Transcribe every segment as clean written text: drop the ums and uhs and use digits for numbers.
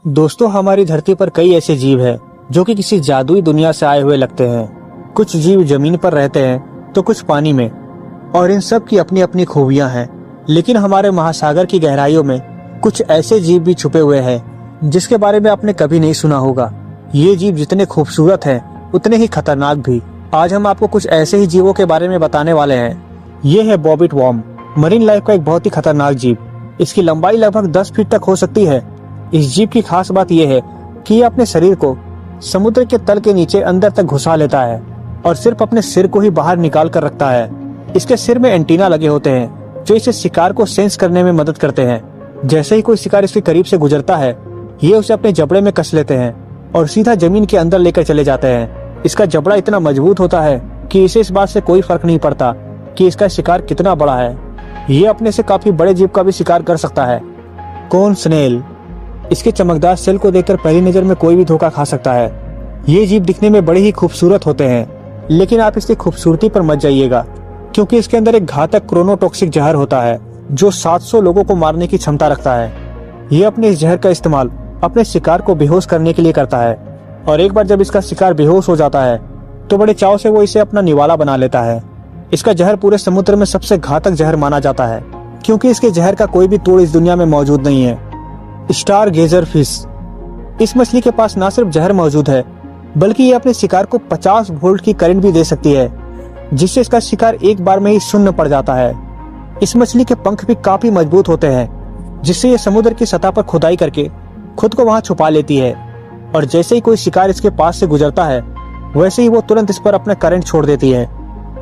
दोस्तों, हमारी धरती पर कई ऐसे जीव हैं जो कि किसी जादुई दुनिया से आए हुए लगते हैं। कुछ जीव जमीन पर रहते हैं तो कुछ पानी में, और इन सब की अपनी अपनी खूबियां हैं। लेकिन हमारे महासागर की गहराइयों में कुछ ऐसे जीव भी छुपे हुए हैं जिसके बारे में आपने कभी नहीं सुना होगा। ये जीव जितने खूबसूरत हैं उतने ही खतरनाक भी। आज हम आपको कुछ ऐसे ही जीवों के बारे में बताने वाले हैं। ये है बॉबिट वॉर्म, मरीन लाइफ का एक बहुत ही खतरनाक जीव। इसकी लंबाई लगभग 10 फीट तक हो सकती है। इस जीव की खास बात यह है कि ये अपने शरीर को समुद्र के तल के नीचे अंदर तक घुसा लेता है और सिर्फ अपने सिर को ही बाहर निकाल कर रखता है। इसके सिर में एंटीना लगे होते हैं जो इसे शिकार को सेंस करने में मदद करते हैं। जैसे ही कोई शिकार इसके करीब से गुजरता है, ये उसे अपने जबड़े में कस लेते हैं और सीधा जमीन के अंदर लेकर चले जाते हैं। इसका जबड़ा इतना मजबूत होता है कि इसे इस बात से कोई फर्क नहीं पड़ता कि इसका शिकार कितना बड़ा है। ये अपने से काफी बड़े जीव का भी शिकार कर सकता है। कोन स्नेल, इसके चमकदार सेल को देखकर पहली नजर में कोई भी धोखा खा सकता है। ये जीव दिखने में बड़े ही खूबसूरत होते हैं, लेकिन आप इसकी खूबसूरती पर मत जाइएगा, क्योंकि इसके अंदर एक घातक क्रोनोटॉक्सिक जहर होता है जो 700 लोगों को मारने की क्षमता रखता है। ये अपने इस जहर का इस्तेमाल अपने शिकार को बेहोश करने के लिए करता है, और एक बार जब इसका शिकार बेहोश हो जाता है तो बड़े चाव से वो इसे अपना निवाला बना लेता है। इसका जहर पूरे समुद्र में सबसे घातक जहर माना जाता है, क्योंकि इसके जहर का कोई भी तोड़ इस दुनिया में मौजूद नहीं है। स्टार गेजर फिश, इस मछली के पास न सिर्फ जहर मौजूद है, बल्कि ये अपने शिकार को 50 वोल्ट की करंट भी दे सकती है, जिससे इसका शिकार एक बार में ही शून्य पड़ जाता है। इस मछली के पंख भी काफी मजबूत होते हैं, जिससे ये समुद्र की सतह पर खुदाई करके खुद को वहां छुपा लेती है, और जैसे ही कोई शिकार इसके पास से गुजरता है, वैसे ही वो तुरंत इस पर अपना करंट छोड़ देती है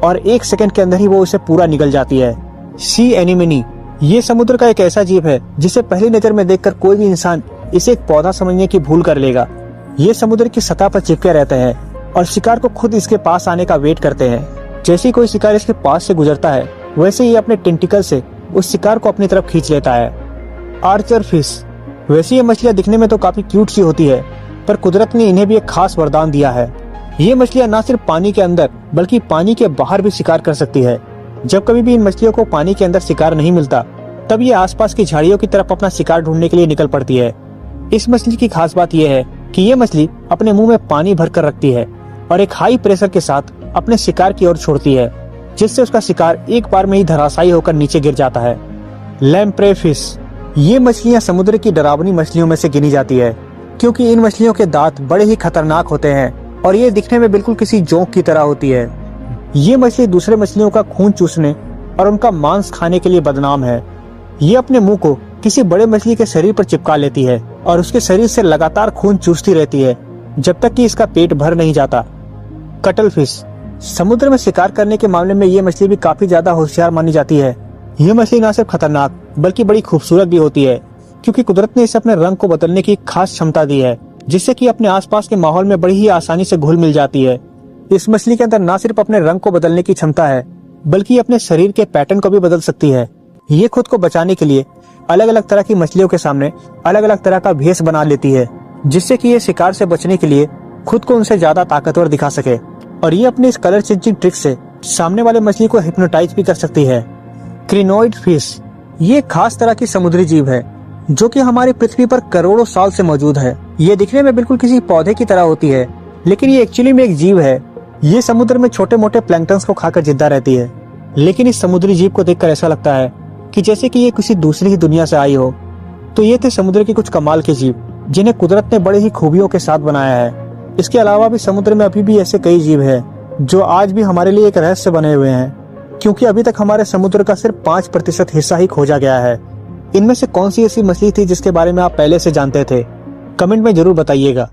और 1 सेकंड के अंदर ही वो उसे पूरा निगल जाती है। सी एनिमनी, ये समुद्र का एक ऐसा जीव है जिसे पहली नजर में देखकर कोई भी इंसान इसे एक पौधा समझने की भूल कर लेगा। ये समुद्र की सतह पर चिपके रहते हैं और शिकार को खुद इसके पास आने का वेट करते हैं। जैसे ही कोई शिकार इसके पास से गुजरता है, वैसे ही अपने टेंटिकल से उस शिकार को अपनी तरफ खींच लेता है। आर्चर फिश, वैसे ये मछलियां दिखने में तो काफी क्यूट सी होती है, पर कुदरत ने इन्हें भी एक खास वरदान दिया है। ये मछलियां न सिर्फ पानी के अंदर बल्कि पानी के बाहर भी शिकार कर सकती है। जब कभी भी इन मछलियों को पानी के अंदर शिकार नहीं मिलता, तब ये आसपास की झाड़ियों की तरफ अपना शिकार ढूंढने के लिए निकल पड़ती है। इस मछली की खास बात यह है कि ये मछली अपने मुंह में पानी भरकर रखती है और एक हाई प्रेशर के साथ अपने शिकार की ओर छोड़ती है, जिससे उसका शिकार एक बार में ही धराशायी होकर नीचे गिर जाता है। लैम्प्रे फिश, ये मछलियां समुद्र की डरावनी मछलियों में से गिनी जाती है, क्योंकि इन मछलियों के दांत बड़े ही खतरनाक होते हैं और ये दिखने में बिल्कुल किसी जोंक की तरह होती है। ये मछली दूसरे मछलियों का खून चूसने और उनका मांस खाने के लिए बदनाम है। ये अपने मुंह को किसी बड़े मछली के शरीर पर चिपका लेती है और उसके शरीर से लगातार खून चूसती रहती है जब तक कि इसका पेट भर नहीं जाता। कटल फिश, समुद्र में शिकार करने के मामले में ये मछली भी काफी ज्यादा होशियार मानी जाती है। ये मछली न सिर्फ खतरनाक बल्कि बड़ी खूबसूरत भी होती है, क्योंकि कुदरत ने इसे अपने रंग को बदलने की खास क्षमता दी है, जिससे कि अपने आसपास के माहौल में बड़ी ही आसानी से घुल मिल जाती है। इस मछली के अंदर न सिर्फ अपने रंग को बदलने की क्षमता है, बल्कि अपने शरीर के पैटर्न को भी बदल सकती है। ये खुद को बचाने के लिए अलग अलग तरह की मछलियों के सामने अलग अलग तरह का भेष बना लेती है, जिससे कि ये शिकार से बचने के लिए खुद को उनसे ज्यादा ताकतवर दिखा सके। और ये अपनी इस कलर चेंजिंग ट्रिक से सामने वाले मछली को हिप्नोटाइज भी कर सकती है। क्रिनोइड फिश, ये खास तरह की समुद्री जीव है जो कि हमारी पृथ्वी पर करोड़ों साल से मौजूद है। ये दिखने में बिल्कुल किसी पौधे की तरह होती है, लेकिन ये एक्चुअली में एक जीव है। ये समुद्र में छोटे मोटे प्लैंक्टन्स को खाकर जिंदा रहती है, लेकिन इस समुद्री जीव को देखकर ऐसा लगता है कि जैसे कि ये किसी दूसरी ही दुनिया से आई हो। तो ये थे समुद्र के कुछ कमाल के जीव जिन्हें कुदरत ने बड़े ही खूबियों के साथ बनाया है। इसके अलावा भी समुद्र में अभी भी ऐसे कई जीव हैं जो आज भी हमारे लिए एक रहस्य बने हुए हैं, क्योंकि अभी तक हमारे समुद्र का सिर्फ 5% हिस्सा ही खोजा गया है। इनमें से कौन सी ऐसी मछली थी जिसके बारे में आप पहले से जानते थे? कमेंट में जरूर बताइएगा।